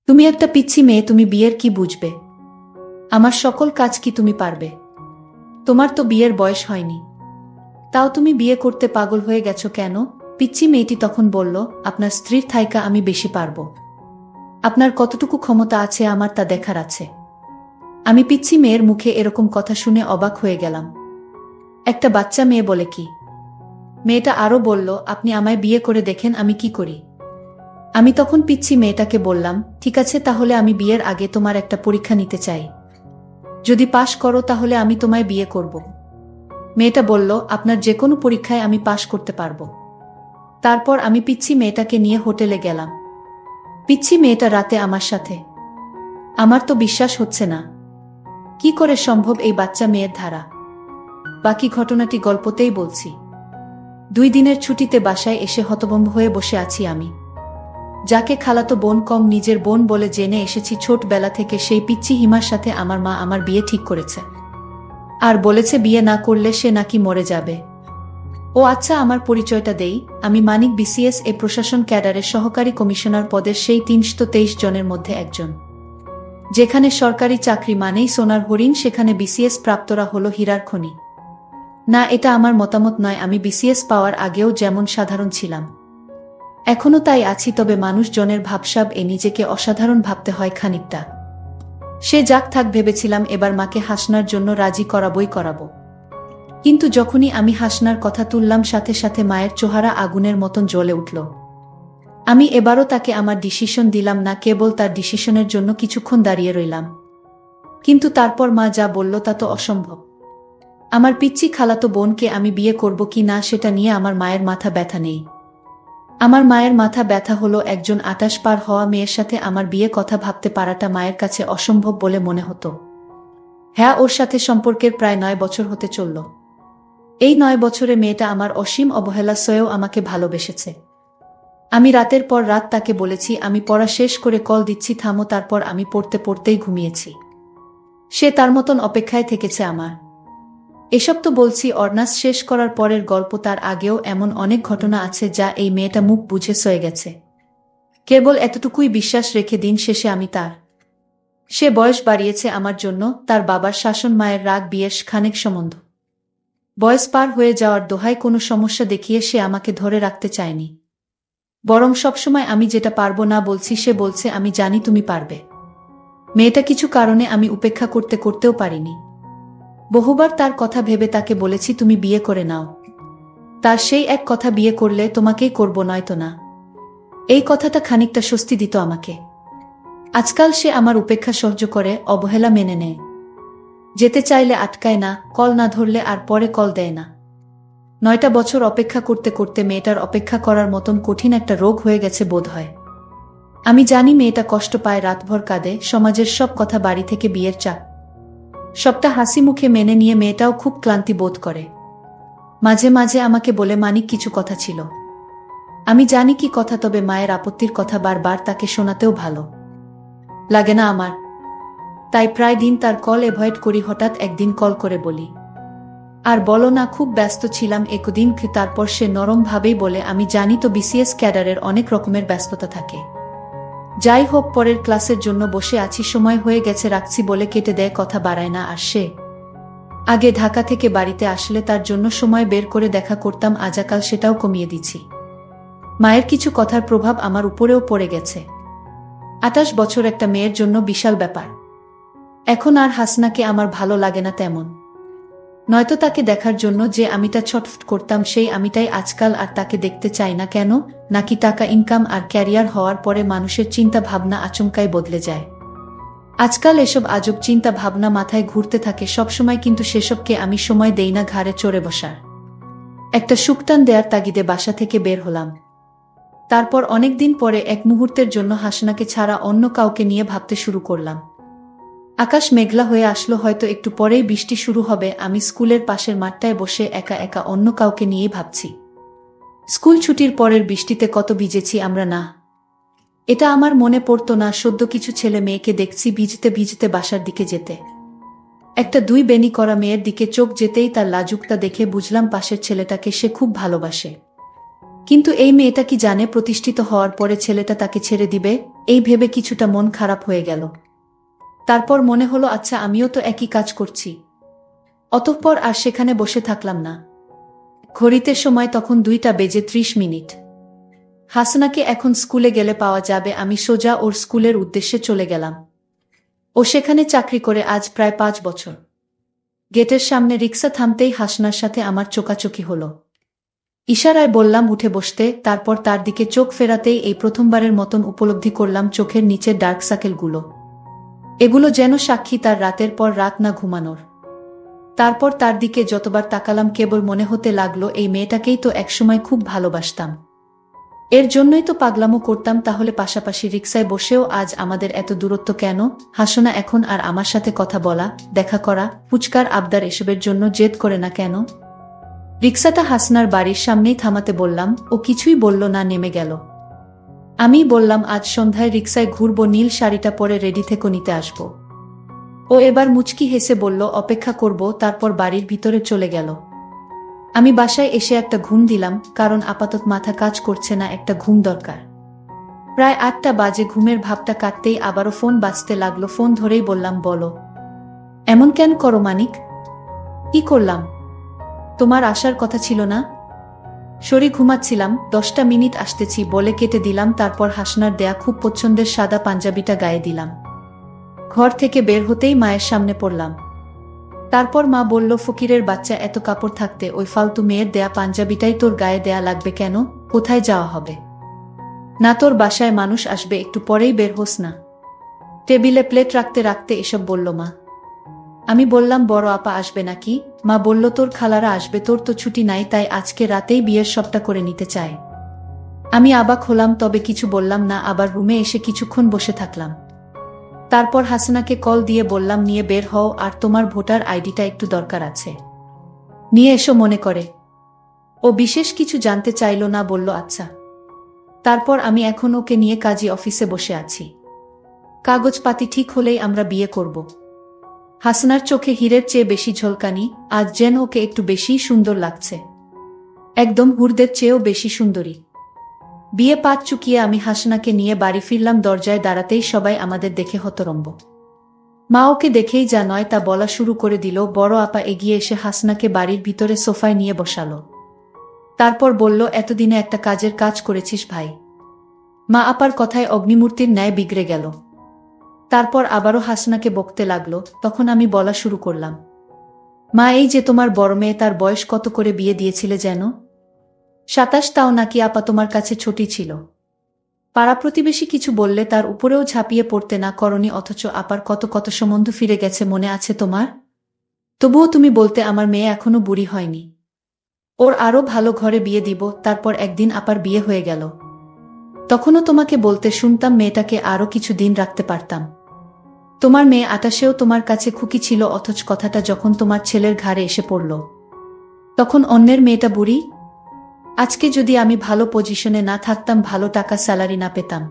তুমি একটা পিচ্ছি মেয়ে, তুমি বিয়ের কি বুঝবে? আমার সকল কাজ কি তুমি পারবে? তোমার তো বিয়ের বয়স হয়নি, তাও তুমি বিয়ে করতে পাগল হয়ে গেছো কেন? পিচ্ছি মেয়েটি তখন বলল, আপনার স্ত্রীর থাইকা আমি বেশি পারবো। আপনার কতটুকু ক্ষমতা আছে আমার তা দেখার আছে। আমি পিচ্ছি মেয়ের মুখে এরকম কথা শুনে অবাক হয়ে গেলাম। একটা বাচ্চা মেয়ে বলে কি? মেয়েটা আরো বলল, আপনি আমায় বিয়ে করে দেখেন আমি কি করি। আমি তখন পিচ্ছি মেয়েটাকে বললাম, ঠিক আছে, তাহলে আমি বিয়ের আগে তোমার একটা পরীক্ষা নিতে চাই। যদি পাশ করো তাহলে আমি তোমায় বিয়ে করব। মেয়েটা বলল, আপনার যে কোনো পরীক্ষায় আমি পাশ করতে পারবো। তারপর আমি পিচ্ছি মেয়েটাকে নিয়ে হোটেলে গেলাম। পিচ্ছি মেয়েটা রাতে আমার সাথে। আমার তো বিশ্বাস হচ্ছে না, কি করে সম্ভব এই বাচ্চা মেয়ের ধারা। বাকি ঘটনাটি গল্পতেই বলছি। 2 দিনের ছুটিতে বাসায় এসে হতভম্ব হয়ে বসে আছি আমি। যাকে খালাতো বোন কম নিজের বোন বলে জেনে এসেছি ছোটবেলা থেকে, সেই পিচ্ছি হিমার সাথে আমার মা আমার বিয়ে ঠিক করেছে। আর বলেছে বিয়ে না করলে সে নাকি মরে যাবে। ও আচ্ছা, আমার পরিচয়টা দেই। আমি মানিক, বিসিএস এ প্রশাসন ক্যাডারের সহকারী কমিশনার পদের সেই 323 জনের মধ্যে একজন। যেখানে সরকারি চাকরি মানেই সোনার হরিণ, সেখানে বিসিএস প্রাপ্তরা হলো হীরার খনি। না, এটা আমার মতামত নয়। আমি বিসিএস পাওয়ার আগেও যেমন সাধারণ ছিলাম, এখনো তাই আছি, তবে মানুষজনের ভাবসাব এ নিজেকে অসাধারণ ভাবতে হয় খানিকটা। সে যাক থাক ভেবেছিলাম এবার মাকে হাসনার জন্য রাজি করাবো। কিন্তু যখনই আমি হাসনার কথা তুললাম, সাথে সাথে মায়ের চেহারা আগুনের মতন জ্বলে উঠল। আমি এবারও তাকে আমার ডিসিশন দিলাম না, কেবল তার ডিসিশনের জন্য কিছুক্ষণ দাঁড়িয়ে রইলাম। কিন্তু তারপর মা যা বলল তা তো অসম্ভব। আমার পিচ্চি খালাতো বোনকে আমি বিয়ে করব কি না সেটা নিয়ে আমার মায়ের মাথা ব্যথা নেই। আমার মায়ের মাথা ব্যথা হলো একজন 28 পার হওয়া মেয়ের সাথে আমার বিয়ে কথা ভাবতে পারাটা মায়ের কাছে অসম্ভব বলে মনে হতো। হ্যাঁ, ওর সাথে সম্পর্কের প্রায় 9 বছর হতে চলল। এই 9 বছরে মেয়েটা আমার অসীম অবহেলা সয়েও আমাকে ভালোবেসেছে। আমি রাতের পর রাত তাকে বলেছি আমি পড়া শেষ করে কল দিচ্ছি, থামো। তারপর আমি পড়তে পড়তেই ঘুমিয়েছি। সে তার মতন অপেক্ষায় থেকেছে আমার। এসব তো বলছি অনার্স শেষ করার পরের গল্প, তার আগেও এমন অনেক ঘটনা আছে যা এই মেয়েটা মুখ বুঝে সয়ে গেছে। কেবল এতটুকুই বিশ্বাস রেখে দিন শেষে আমি তার। সে বয়স বাড়িয়েছে আমার জন্য, তার বাবার শাসন, মায়ের রাগ, বিয়ের খানেক সম্বন্ধ। বয়স পার হয়ে যাওয়ার দোহায় কোনো সমস্যা দেখিয়ে সে আমাকে ধরে রাখতে চায়নি। বরং সবসময় আমি যেটা পারবো না বলছি, সে বলছে আমি জানি তুমি পারবে। মেয়েটা কিছু কারণে আমি উপেক্ষা করতে করতেও পারিনি। বহুবার তার কথা ভেবে তাকে বলেছি তুমি বিয়ে করে নাও। তার সেই এক কথা, বিয়ে করলে তোমাকেই করব, নয়তো না। এই কথাটা খানিকটা স্বস্তি দিত আমাকে। আজকাল সে আমার উপেক্ষা সহ্য করে, অবহেলা মেনে নেয়। যেতে চাইলে আটকায় না, কল না ধরলে আর পরে কল দেয় না। 9টা বছর অপেক্ষা করতে করতে মেয়েটার অপেক্ষা করার মতন কঠিন একটা রোগ হয়ে গেছে বোধ হয়। আমি জানি মেয়েটা কষ্ট পায়, রাতভর কাঁদে, সমাজের সব কথা, বাড়ি থেকে বিয়ের চাপ, সবটা হাসি মুখে মেনে নিয়ে মেয়েটাও খুব ক্লান্তি বোধ করে। মাঝে মাঝে আমাকে বলে, মানিক, কিছু কথা ছিল। আমি জানি কি কথা, তবে মায়ের আপত্তির কথা বারবার তাকে শোনাতেও ভালো লাগে না আমার। তাই প্রায় দিন তার কল অ্যাভয়েড করি। হঠাৎ একদিন কল করে বলি, আর বলো না, খুব ব্যস্ত ছিলাম একদিন। তারপর সে নরম ভাবেই বলে, আমি জানি তো, বিসিএস ক্যাডারের অনেক রকমের ব্যস্ততা থাকে। যাই হোক, পরের ক্লাসের জন্য বসে আছি, সময় হয়ে গেছে, রাখছি বলে কেটে দেয়, কথা বাড়ায় না। আর সে আগে ঢাকা থেকে বাড়িতে আসলে তার জন্য সময় বের করে দেখা করতাম, আজাকাল সেটাও কমিয়ে দিছি। মায়ের কিছু কথার প্রভাব আমার উপরেও পড়ে গেছে। 28 বছর একটা মেয়ের জন্য বিশাল ব্যাপার। এখন আর হাসনাকে আমার ভালো লাগে না তেমন। নয়তো তাকে দেখার জন্য যে আমিটা ছটফট করতাম, সেই আমিটাই আজকাল আর তাকে দেখতে চাই না। কেন? নাকি টাকা ইনকাম আর ক্যারিয়ার হওয়ার পরে মানুষের চিন্তা ভাবনা আচমকাই বদলে যায়? আজকাল এসব আজব চিন্তা ভাবনা মাথায় ঘুরতে থাকে সবসময়, কিন্তু সেসবকে আমি সময় দেই না। ঘাড়ে চড়ে বসার একটা সুকটান দেয়ার তাগিদে বাসা থেকে বের হলাম। তারপর অনেকদিন পরে এক মুহূর্তের জন্য হাসনাকে ছাড়া অন্য কাউকে নিয়ে ভাবতে শুরু করলাম। আকাশ মেঘলা হয়ে আসলো, হয়তো একটু পরেই বৃষ্টি শুরু হবে। আমি স্কুলের পাশের মাঠটায় বসে একা একা অন্য কাউকে নিয়েই ভাবছি। স্কুল ছুটির পরের বৃষ্টিতে কত ভিজেছি আমরা না? এটা আমার মনে পড়তো না। সদ্য কিছু ছেলে মেয়েকে দেখছি ভিজতে ভিজতে বাসার দিকে যেতে। একটা 2 বেনি করা মেয়ের দিকে চোখ যেতেই তার লাজুকতা দেখে বুঝলাম পাশের ছেলেটাকে সে খুব ভালোবাসে। কিন্তু এই মেয়েটা কি জানে প্রতিষ্ঠিত হওয়ার পরে ছেলেটা তাকে ছেড়ে দিবে? এই ভেবে কিছুটা মন খারাপ হয়ে গেল। তারপর মনে হলো আচ্ছা আমিও তো একই কাজ করছি। অতঃপর আর সেখানে বসে থাকলাম না। ঘড়িতে সময় তখন 2:30। হাসনাকে এখন স্কুলে গেলে পাওয়া যাবে। আমি সোজা ওর স্কুলের উদ্দেশ্যে চলে গেলাম। ও সেখানে চাকরি করে আজ প্রায় 5 বছর। গেটের সামনে রিকশা থামতেই হাসনার সাথে আমার চোকাচোকি হলো। ইশারায় বললাম উঠে বসতে। তারপর তার দিকে চোখ ফেরাতেই এই প্রথমবারের মতন উপলব্ধি করলাম চোখের নিচের ডার্ক সার্কেলগুলো। এগুলো যেন সাক্ষী তার রাতের পর রাত না ঘুমানোর। তারপর তার দিকে যতবার তাকালাম কেবল মনে হতে লাগলো এই মেয়েটাকেই তো একসময় খুব ভালোবাসতাম। এর জন্যই তো পাগলামো করতাম। তাহলে পাশাপাশি রিকশায় বসেও আজ আমাদের এত দূরত্ব কেন? হাসনা এখন আর আমার সাথে কথা বলা, দেখা করা, ফুচকার আবদার এসবের জন্য জেদ করে না কেন? রিকশাটা হাসনার বাড়ির সামনেই থামাতে বললাম। ও কিছুই বলল না, নেমে গেল। আমি বললাম আজ সন্ধ্যায় রিকশায় ঘুরবো, নীল শাড়িটা পরে রেডি থেকে নিতে আসবো। ও এবার মুচকি হেসে বলল অপেক্ষা করব। তারপর বাড়ির ভিতরে চলে গেল। আমি বাসায় এসে একটা ঘুম দিলাম, কারণ আপাতত মাথা কাজ করছে না, একটা ঘুম দরকার। প্রায় 8টা বাজে। ঘুমের ভাবটা কাটতেই আবারও ফোন বাজতে লাগলো। ফোন ধরেই বললাম বলো। এমন কেন করো মানিক? কি করলাম? তোমার আসার কথা ছিল না? সরি ঘুমাচ্ছিলাম। 10টা মিনিট আসতেছি বলে কেটে দিলাম। তারপর হাসনার দেয়া খুব পছন্দের সাদা পাঞ্জাবিটা গায়ে দিলাম। ঘর থেকে বের হতেই মায়ের সামনে পড়লাম। তারপর মা বলল ফকিরের বাচ্চা, এত কাপড় থাকতে ওই ফালতু মেয়ের দেয়া পাঞ্জাবিটাই তোর গায়ে দেয়া লাগবে কেন? কোথায় যাওয়া হবে? না তোর বাসায় মানুষ আসবে, একটু পরেই বের হোস না। টেবিলে প্লেট রাখতে রাখতে এসব বলল মা। আমি বললাম বড় আপা আসবে নাকি? মা বলল তোর খালারা আসবে, তোর তো ছুটি নাই, তাই আজকে রাতেই বিয়ের সবটা করে নিতে চায়। আমি অবাক হলাম, তবে কিছু বললাম না। আবার রুমে এসে কিছুক্ষণ বসে থাকলাম। তারপর হাসনাকে কল দিয়ে বললাম নিয়ে বের হও, আর তোমার ভোটার আইডিটা একটু দরকার আছে, নিয়ে এসো মনে করে। ও বিশেষ কিছু জানতে চাইল না, বলল আচ্ছা। তারপর আমি এখন ওকে নিয়ে কাজী অফিসে বসে আছি। কাগজপাতি ঠিক হলেই আমরা বিয়ে করব। হাসনার চোখে হীরের চেয়ে বেশি ঝলকানি। আজ যেন ওকে একটু বেশিই সুন্দর লাগছে, একদম হুরদের চেয়েও বেশি সুন্দরী। বিয়ে পাত চুকিয়ে আমি হাসনাকে নিয়ে বাড়ি ফিরলাম। দরজায় দাঁড়াতেই সবাই আমাদের দেখে হতরম্ব। মা ওকে দেখেই যা নয় তা বলা শুরু করে দিল। বড় আপা এগিয়ে এসে হাসনাকে বাড়ির ভিতরে সোফায় নিয়ে বসালো। তারপর বলল এতদিনে একটা কাজের কাজ করেছিস ভাই। মা আপার কথায় অগ্নিমূর্তির ন্যায় বিগড়ে গেল। তারপর আবারও হাসনাকে বকতে লাগলো। তখন আমি বলা শুরু করলাম, মা এই যে তোমার বড় মেয়ে, তার বয়স কত করে বিয়ে দিয়েছিলে যেন? 27। তাও নাকি আপা তোমার কাছে ছোটই ছিল? পাড়া প্রতিবেশী কিছু বললে তার উপরেও ঝাঁপিয়ে পড়তে না করনি, অথচ আপার কত কত সম্বন্ধ ফিরে গেছে, মনে আছে তোমার? তবুও তুমি বলতে আমার মেয়ে এখনো বুড়ি হয়নি, ওর আরো ভালো ঘরে বিয়ে দিব। তারপর একদিন আপার বিয়ে হয়ে গেল। তখনও তোমাকে বলতে শুনতাম মেয়েটাকে আরো কিছু দিন রাখতে পারতাম। তোমার মেয়ে 28-এও তোমার কাছে খুকি ছিল, অথচ কথাটা যখন তোমার ছেলের ঘাড়ে এসে পড়ল তখন অন্যের মেয়েটা বুড়ি। আজকে যদি আমি ভালো পজিশনে না থাকতাম, ভালো টাকা স্যালারি না পেতাম,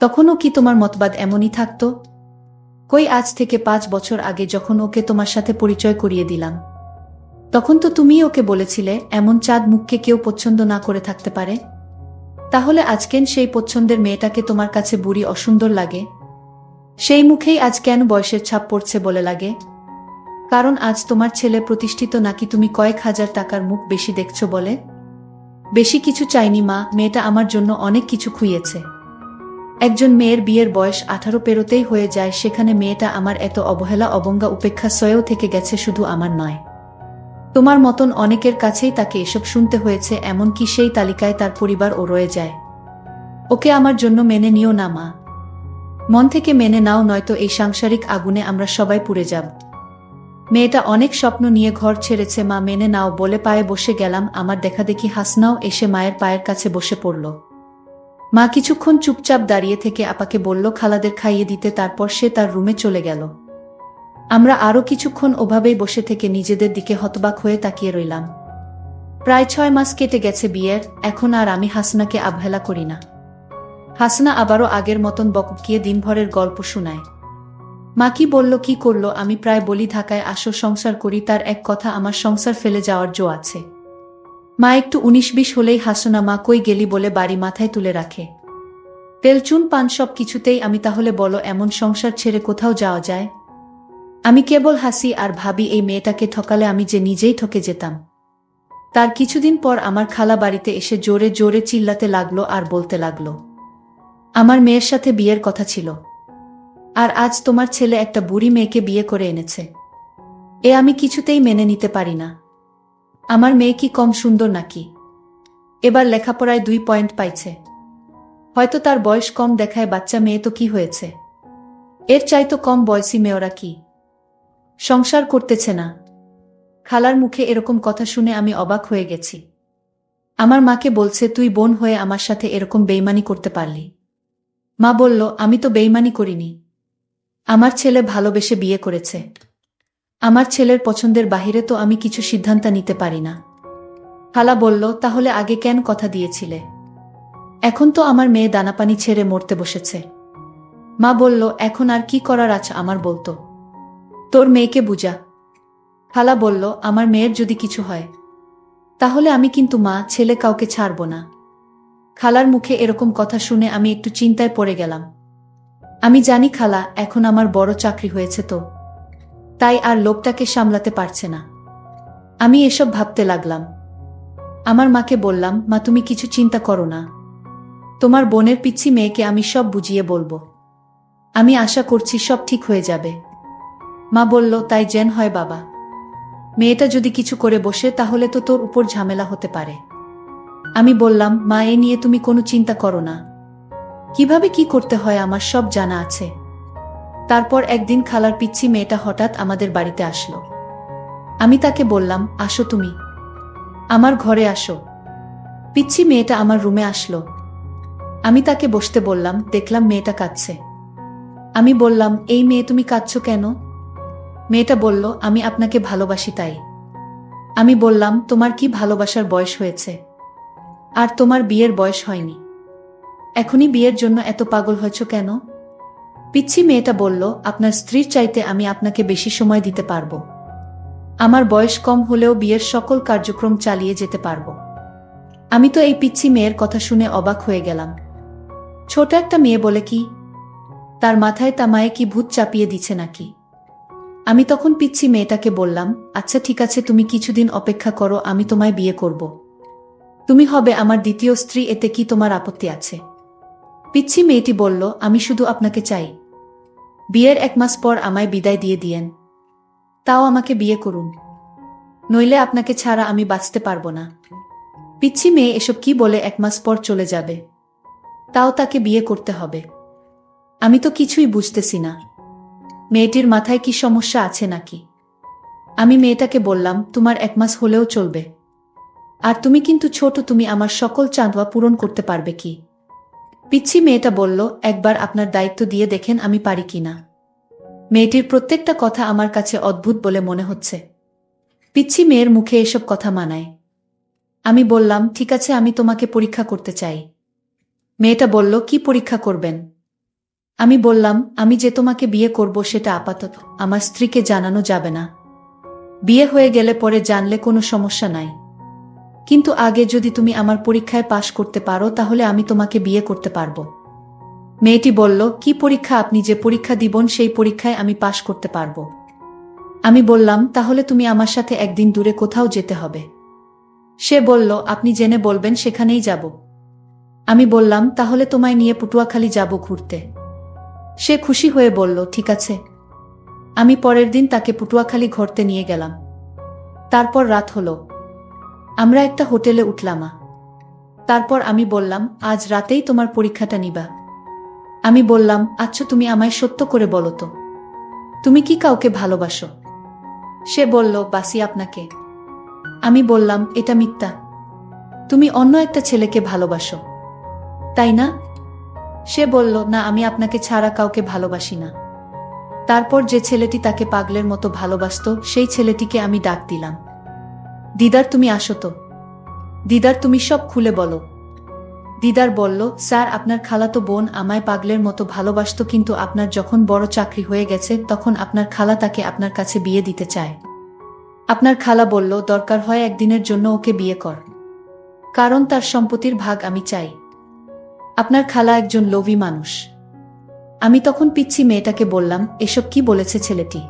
তখনও কি তোমার মতবাদ এমনই থাকতো? কই, আজ থেকে 5 বছর আগে যখন ওকে তোমার সাথে পরিচয় করিয়ে দিলাম, তখন তো তুমিই ওকে বলেছিলে এমন চাঁদ মুখকে কেউ পছন্দ না করে থাকতে পারে। তাহলে আজকেন সেই পছন্দের মেয়েটাকে তোমার কাছে বুড়ি অসুন্দর লাগে? সেই মুখেই আজ কেন বয়সের ছাপ পড়ছে বলে লাগে? কারণ আজ তোমার ছেলে প্রতিষ্ঠিত, নাকি তুমি কয়েক হাজার টাকার মুখ বেশি দেখছো বলে? বেশি কিছু চাইনি মা, মেয়েটা আমার জন্য অনেক কিছু খুইয়েছে। একজন মেয়ের বিয়ের বয়স 18 পেরোতেই হয়ে যায়, সেখানে মেয়েটা আমার এত অবহেলা অবজ্ঞা উপেক্ষা সয়েও থেকে গেছে। শুধু আমার নয়, তোমার মতন অনেকের কাছেই তাকে এসব শুনতে হয়েছে, এমনকি সেই তালিকায় তার পরিবারও রয়ে যায়। ওকে আমার জন্য মেনে নিও না মা, মন থেকে মেনে নাও, নয়তো এই সাংসারিক আগুনে আমরা সবাই পুড়ে যাব। মেয়েটা অনেক স্বপ্ন নিয়ে ঘর ছেড়েছে মা, মেনে নাও বলে পায়ে বসে গেলাম। আমার দেখাদেখি হাসনাও এসে মায়ের পায়ের কাছে বসে পড়ল। মা কিছুক্ষণ চুপচাপ দাঁড়িয়ে থেকে আপাকে বলল খালাদের খাইয়ে দিতে, তারপর সে তার রুমে চলে গেল। আমরা আরও কিছুক্ষণ ওভাবেই বসে থেকে নিজেদের দিকে হতবাক হয়ে তাকিয়ে রইলাম। প্রায় 6 মাস কেটে গেছে বিয়ের, এখন আর আমি হাসনাকে অবহেলা করি না। হাসনা আবারও আগের মতন বকবকিয়ে দিনভরের গল্প শোনায়। মা কি বলল কি করলো, আমি প্রায় বলি ঢাকায় আসো সংসার করি, তার এক কথা আমার সংসার ফেলে যাওয়ার জো আছে। মা একটু 19-20 হলেই হাসো না মা, কই গেলি বলে বাড়ি মাথায় তুলে রাখে। তেলচুন পান সব কিছুতেই আমি, তাহলে বলো এমন সংসার ছেড়ে কোথাও যাওয়া যায়? আমি কেবল হাসি আর ভাবি এই মেয়েটাকে ঠকালে আমি যে নিজেই ঠকে যেতাম। তার কিছুদিন পর আমার খালা বাড়িতে এসে জোরে জোরে চিল্লাতে লাগলো আর বলতে লাগলো, আমার মেয়ের সাথে বিয়ের কথা ছিল, আর আজ তোমার ছেলে একটা বুড়ি মেয়েকে বিয়ে করে এনেছে। এ আমি কিছুতেই মেনে নিতে পারি না। আমার মেয়ে কি কম সুন্দর নাকি? এবার লেখাপড়ায় 2 পয়েন্ট পাইছে, হয়তো তার বয়স কম দেখায়, বাচ্চা মেয়ে তো কি হয়েছে? এর চাইতো কম বয়সী মেয়েরা কি সংসার করতেছে না? খালার মুখে এরকম কথা শুনে আমি অবাক হয়ে গেছি। আমার মাকে বলছে, তুই বোন হয়ে আমার সাথে এরকম বেইমানি করতে পারলি? মা বলল, আমি তো বেইমানি করিনি, আমার ছেলে ভালোবেসে বিয়ে করেছে। আমার ছেলের পছন্দের বাহিরে তো আমি কিছু সিদ্ধান্ত নিতে পারি না। খালা বলল, তাহলে আগে কেন কথা দিয়েছিলে? এখন তো আমার মেয়ে দানাপানি ছেড়ে মরতে বসেছে। মা বলল, এখন আর কি করার আছে আমার বলতো? তোর মেয়েকে বুঝা। খালা বলল, আমার মেয়ের যদি কিছু হয় তাহলে আমি কিন্তু মা ছেলে কাউকে ছাড়ব না। খালার মুখে এরকম কথা শুনে আমি একটু চিন্তায় পড়ে গেলাম। আমি জানি খালা এখন আমার বড় চাকরি হয়েছে তো, তাই আর লোকটাকে সামলাতে পারছে না। আমি এসব ভাবতে লাগলাম। আমার মাকে বললাম, মা তুমি কিছু চিন্তা করো না, তোমার বোনের পিচ্ছি মেয়েকে আমি সব বুঝিয়ে বলবো। আমি আশা করছি সব ঠিক হয়ে যাবে। মা বলল, তাই যেন হয় বাবা। মেয়েটা যদি কিছু করে বসে তাহলে তো তোর উপর ঝামেলা হতে পারে। আমি বললাম, মা এ নিয়ে তুমি কোনো চিন্তা করো না, কিভাবে কি করতে হয় আমার সব জানা আছে। তারপর একদিন খালার পিচ্ছি মেয়েটা হঠাৎ আমাদের বাড়িতে আসলো। আমি তাকে বললাম, আসো তুমি আমার ঘরে আসো। পিচ্ছি মেয়েটা আমার রুমে আসলো। আমি তাকে বসতে বললাম, দেখলাম মেয়েটা কাঁদছে। আমি বললাম, এই মেয়ে তুমি কাঁদছো কেন? মেয়েটা বলল, আমি আপনাকে ভালোবাসি তাই। আমি বললাম, তোমার কি ভালোবাসার বয়স হয়েছে? আর তোমার বিয়ের বয়স হয়নি, এখনই বিয়ের জন্য এত পাগল হয়েছ কেন? পিচ্ছি মেয়েটা বলল, আপনার স্ত্রীর চাইতে আমি আপনাকে বেশি সময় দিতে পারবো। আমার বয়স কম হলেও বিয়ের সকল কার্যক্রম চালিয়ে যেতে পারবো। আমি তো এই পিচ্ছি মেয়ের কথা শুনে অবাক হয়ে গেলাম। ছোট একটা মেয়ে বলে কি? তার মাথায় তামায়ে কি ভূত চাপিয়ে দিচ্ছে নাকি? আমি তখন পিচ্ছি মেয়েটাকে বললাম, আচ্ছা ঠিক আছে, তুমি কিছুদিন অপেক্ষা করো, আমি তোমায় বিয়ে করব। তুমি হবে আমার দ্বিতীয় স্ত্রী, এতে কি তোমার আপত্তি আছে? পিচ্ছি মেয়েটি বলল, আমি শুধু আপনাকে চাই, বিয়ের 1 মাস পর আমায় বিদায় দিয়ে দিয়েন, তাও আমাকে বিয়ে করুন, নইলে আপনাকে ছাড়া আমি বাঁচতে পারবো না। পিচ্ছি মেয়ে এসব কি বলে 1 মাস পর চলে যাবে, তাও তাকে বিয়ে করতে হবে? আমি তো কিছুই বুঝতেছি না, মেয়েটির মাথায় কি সমস্যা আছে নাকি? আমি মেয়েটাকে বললাম, তোমার 1 মাস হলেও চলবে, আর তুমি কিন্তু ছোট, তুমি আমার সকল চাঁদোয়া পূরণ করতে পারবে কি? পিচ্ছি মেয়েটা বলল, একবার আপনার দায়িত্ব দিয়ে দেখেন আমি পারি কিনা। মেয়েটির প্রত্যেকটা কথা আমার কাছে অদ্ভুত বলে মনে হচ্ছে। পিচ্ছি মেয়ের মুখে এসব কথা মানায়? আমি বললাম, ঠিক আছে, আমি তোমাকে পরীক্ষা করতে চাই। মেয়েটা বলল, কি পরীক্ষা করবেন? আমি বললাম, আমি যে তোমাকে বিয়ে করব সেটা আপাতত আমার স্ত্রীকে জানানো যাবে না। বিয়ে হয়ে গেলে পরে জানলে কোনো সমস্যা নাই, কিন্তু আগে যদি তুমি আমার পরীক্ষায় পাশ করতে পারো তাহলে আমি তোমাকে বিয়ে করতে পারবো। মেয়েটি বলল, কি পরীক্ষা? আপনি যে পরীক্ষা দিবেন সেই পরীক্ষায় আমি পাশ করতে পারবো। আমি বললাম, তাহলে তুমি আমার সাথে একদিন দূরে কোথাও যেতে হবে। সে বলল, আপনি জেনে বলবেন সেখানেই যাব। আমি বললাম, তাহলে তোমায় নিয়ে পটুয়াখালী যাব ঘুরতে। সে খুশি হয়ে বলল, ঠিক আছে। আমি পরের দিন তাকে পটুয়াখালী ঘুরতে নিয়ে গেলাম। তারপর রাত হলো, আমরা একটা হোটেলে উঠলাম। তারপর আমি বললাম, আজ রাতেই তোমার পরীক্ষাটা নিবা? আমি বললাম, আচ্ছা তুমি আমায় সত্য করে বলো তো, তুমি কি কাউকে ভালোবাসো? সে বলল, বাসি আপনাকে। আমি বললাম, এটা মিথ্যা, তুমি অন্য একটা ছেলেকে ভালোবাসো, তাই না? সে বলল, না, আমি আপনাকে ছাড়া কাউকে ভালোবাসি না। তারপর যে ছেলেটি তাকে পাগলের মতো ভালোবাসত সেই ছেলেটিকে আমি ডাক দিলাম, দিদার তুমি আসো তো, দিদার তুমি সব খুলে বলো। দিদার বলল, স্যার আপনার খালাতো বোন আমায় পাগলের মতো ভালোবাসতো, কিন্তু আপনার যখন বড় চাকরি হয়ে গেছে তখন আপনার খালা তাকে আপনার কাছে বিয়ে দিতে চায়। আপনার খালা বলল, দরকার হয় একদিনের জন্য ওকে বিয়ে কর। কারণ তার সম্পত্তির ভাগ আমি চাই। আপনার খালা একজন লোভী মানুষ। আমি তখন পিচ্ছি মেয়েটাকে বললাম, এসব কি বলেছে ছেলেটি?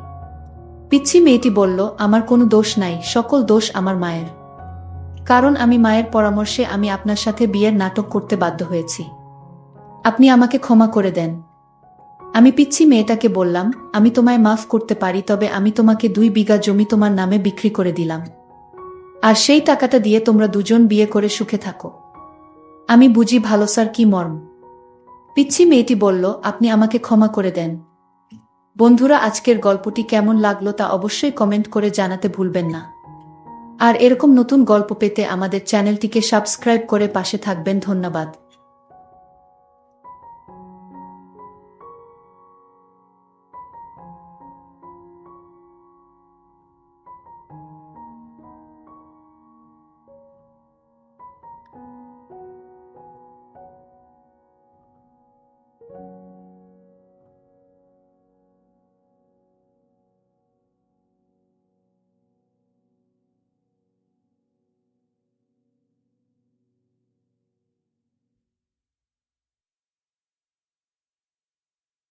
পিচ্ছি মেয়েটি বলল, আমার কোনো দোষ নাই, সকল দোষ আমার মায়ের। কারণ আমি মায়ের পরামর্শে আমি আপনার সাথে বিয়ের নাটক করতে বাধ্য হয়েছি। আপনি আমাকে ক্ষমা করে দেন। আমি পিচ্ছি মেয়েটাকে বললাম, আমি তোমায় মাফ করতে পারি, তবে আমি তোমাকে 2 বিঘা জমি তোমার নামে বিক্রি করে দিলাম। আর সেই টাকাটা দিয়ে তোমরা দুজন বিয়ে করে সুখে থাকো। আমি বুঝি ভালোবাসার কি মর্ম। পিচ্ছি মেয়েটি বলল, আপনি আমাকে ক্ষমা করে দেন। বন্ধুরা, আজকের গল্পটি কেমন লাগলো তা অবশ্যই কমেন্ট করে জানাতে ভুলবেন না। আর এরকম নতুন গল্প পেতে আমাদের চ্যানেলটিকে সাবস্ক্রাইব করে পাশে থাকবেন। ধন্যবাদ।